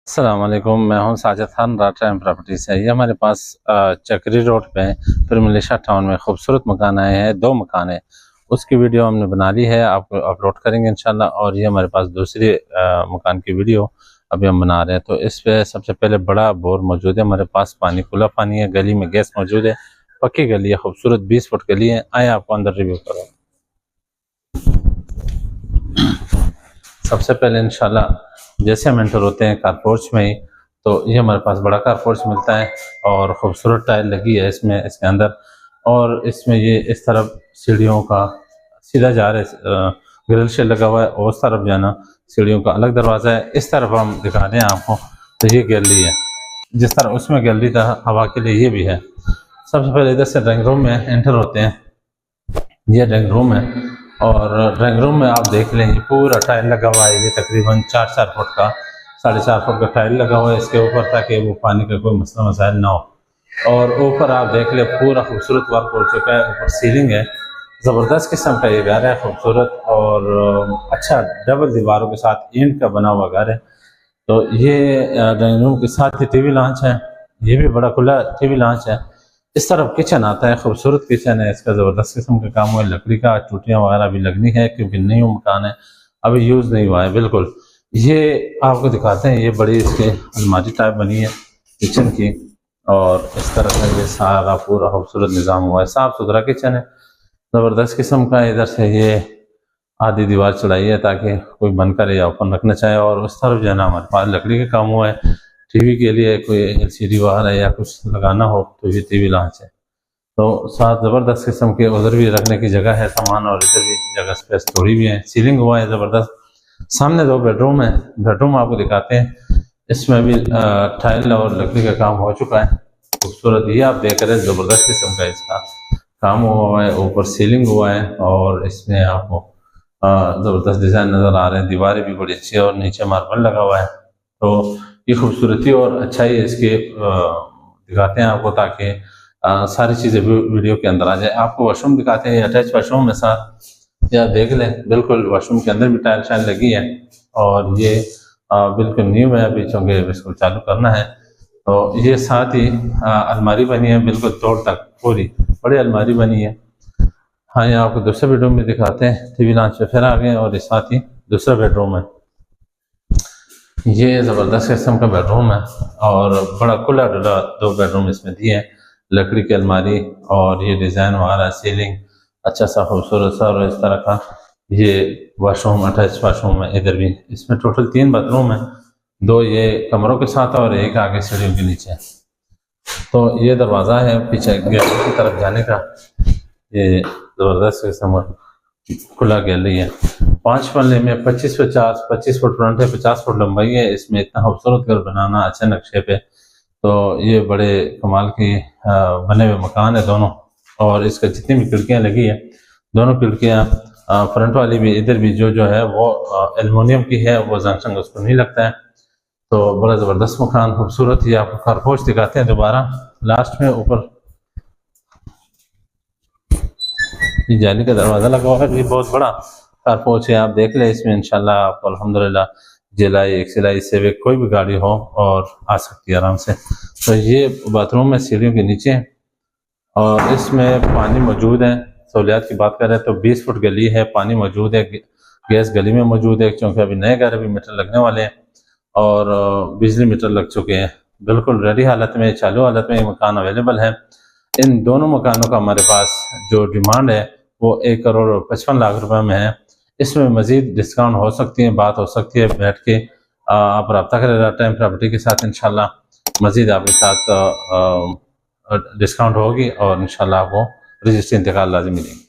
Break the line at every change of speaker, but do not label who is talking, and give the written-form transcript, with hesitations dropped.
अस्सलाम वालेकुम, मैं हूं Sajid Khan, rata and property से। ये हमारे पास चक्री रोड पे फिर मलेशिया टाउन में खूबसूरत मकान आए हैं। 2 मकान है, उसकी वीडियो हमने बना ली है, आपको अपलोड करेंगे इंशाल्लाह। और ये हमारे पास दूसरी मकान की वीडियो अभी हम बना रहे हैं। तो इस पे सबसे पहले बड़ा बोर मौजूद है हमारे पास, पानी खुला पानी है, गली में गैस मौजूद है, पक्की गली है, खूबसूरत 20 फुट गली है। आए आपको अंदर रिव्यू करो। सबसे पहले इंशाल्लाह जैसे हम एंटर होते हैं कारपोर्च में ही, तो ये हमारे पास बड़ा कारपोर्च मिलता है और खूबसूरत टाइल लगी है इसमें, इसके अंदर। और इसमें ये इस तरफ सीढ़ियों का सीधा जा रहे ग्रिल से लगा हुआ है, और उस तरफ जाना सीढ़ियों का अलग दरवाज़ा है। इस तरफ हम दिखा दें आपको, तो ये गैलरी है, जिस तरह उसमें गैलरी था हवा के लिए ये भी है। सबसे पहले इधर से ड्राइंग रूम में एंटर होते हैं, ये ड्राइंग रूम है। और ड्राइंग रूम में आप देख लें, पूरा टाइल लगा हुआ है, ये तकरीबन 4-4 फुट का, 4.5 फुट का टाइल लगा हुआ है इसके ऊपर, ताकि वो पानी का कोई मसला मसाइल ना हो। और ऊपर आप देख लें पूरा खूबसूरत वर्क हो चुका है, ऊपर सीलिंग है, ज़बरदस्त किस्म का ये घर है, खूबसूरत और अच्छा डबल दीवारों के साथ ईंट का बना हुआ घर है। तो ये ड्राइंग रूम के साथ ही टीवी लॉन्च है, ये भी बड़ा खुला टीवी लॉन्च है। इस तरफ किचन आता है, खूबसूरत किचन है, इसका ज़बरदस्त किस्म का काम हुआ है, लकड़ी का, टूटियाँ वगैरह भी लगनी है क्योंकि न्यू मकान है, अभी यूज़ नहीं हुआ है बिल्कुल। ये आपको दिखाते हैं, ये बड़ी इसके अलमारी टाइप बनी है किचन की, और इस तरह से ये सारा पूरा खूबसूरत निज़ाम हुआ है, साफ़ सुथरा किचन है, ज़बरदस्त किस्म का। इधर से ये आधी दीवार चढ़ाई है ताकि कोई बंद करे या ओपन रखना चाहे। और उस तरफ जो है ना हमारे पास लकड़ी का काम हुआ है, टीवी के लिए कोई एलसीडी वगैरह है या कुछ लगाना हो तो ये टीवी लॉन्च है। तो साथ ज़बरदस्त किस्म के उधर भी रखने की जगह है सामान, और इधर भी जगह स्पेस थोड़ी भी है, सीलिंग हुआ है ज़बरदस्त। सामने 2 बेडरूम है, बेडरूम आपको दिखाते हैं, इसमें भी टाइल और लकड़ी का काम हो चुका है, खूबसूरत। ये आप देख रहे हैं ज़बरदस्त किस्म का इसका काम हुआ है, ऊपर सीलिंग हुआ है, और इसमें आपको ज़बरदस्त डिज़ाइन नज़र आ रहे हैं, दीवारें भी बड़ी अच्छी है, और नीचे मार्बल लगा हुआ है। तो ये खूबसूरती और अच्छाई इसके दिखाते हैं आपको, ताकि सारी चीज़ें वीडियो के अंदर आ जाए। आपको वॉशरूम दिखाते हैं, अटैच वॉशरूम है साथ, या देख लें, बिल्कुल वॉशरूम के अंदर भी टाइल शाइल लगी है, और ये बिल्कुल न्यू है अभी, चूँकि इसको चालू करना है। तो ये साथ ही अलमारी बनी है, बिल्कुल तोड़ तक पूरी बड़ी अलमारी बनी है। हाँ, ये आपको दूसरे बेडरूम में दिखाते हैं, टीवी लॉन्च पे फिर आ गए, और इस साथ ही दूसरा बेडरूम है। ये ज़बरदस्त किस्म का बेडरूम है, और बड़ा खुला डुला 2 बेडरूम इसमें दिए हैं, लकड़ी की अलमारी, और ये डिज़ाइन वगैरह, सीलिंग अच्छा सा खूबसूरत सा, और इस तरह का ये वॉशरूम, अटैच वॉशरूम है। इधर भी इसमें टोटल 3 बाथरूम है, 2 ये कमरों के साथ और एक आगे सीढ़ियों के नीचे। तो ये दरवाज़ा है पीछे गैलरी की तरफ जाने का, ये ज़बरदस्त किस्म खुला गैलरी है। 5 पल्ले में 25 फुट फ्रंट है, 50 फुट लंबाई है। इसमें इतना खूबसूरत घर बनाना अच्छे नक्शे पे, तो ये बड़े कमाल की बने हुए मकान है दोनों। और इसका जितनी भी खिड़कियाँ लगी है, दोनों खिड़कियाँ फ्रंट वाली भी, इधर भी जो है वो एल्युमिनियम की है, वो जंग उसको नहीं लगता है। तो बड़ा ज़बरदस्त मकान, खूबसूरत। ये आपको कारपोर्च दिखाते हैं दोबारा लास्ट में, ऊपर ये जाली का दरवाज़ा लगा हुआ है, ये बहुत बड़ा कारपोर्च है। आप देख ले, इसमें इंशाल्लाह आपको अल्हम्दुलिल्लाह जिलाई एक सिलाई से भी कोई भी गाड़ी हो और आ सकती है आराम से। तो ये बाथरूम में सीढ़ियों के नीचे, और इसमें पानी मौजूद है। सहूलियात की बात करें तो 20 फुट गली है, पानी मौजूद है, गैस गली में मौजूद है, क्योंकि अभी नए घर अभी मीटर लगने वाले हैं, और बिजली मीटर लग चुके हैं। बिल्कुल रेडी हालत में, चालू हालत में ये मकान अवेलेबल है। इन दोनों मकानों का हमारे पास जो डिमांड है वो 1 करोड़ और 55 लाख रुपए में है। इसमें मजीद डिस्काउंट हो सकती है, बात हो सकती है, बैठ के आप रब्ता करें राटा एंड प्रॉपर्टी के साथ, इंशाल्लाह मजीद आपके साथ डिस्काउंट होगी, और इंशाल्लाह आपको रजिस्ट्री इंतकाल लाजिम मिलेंगे।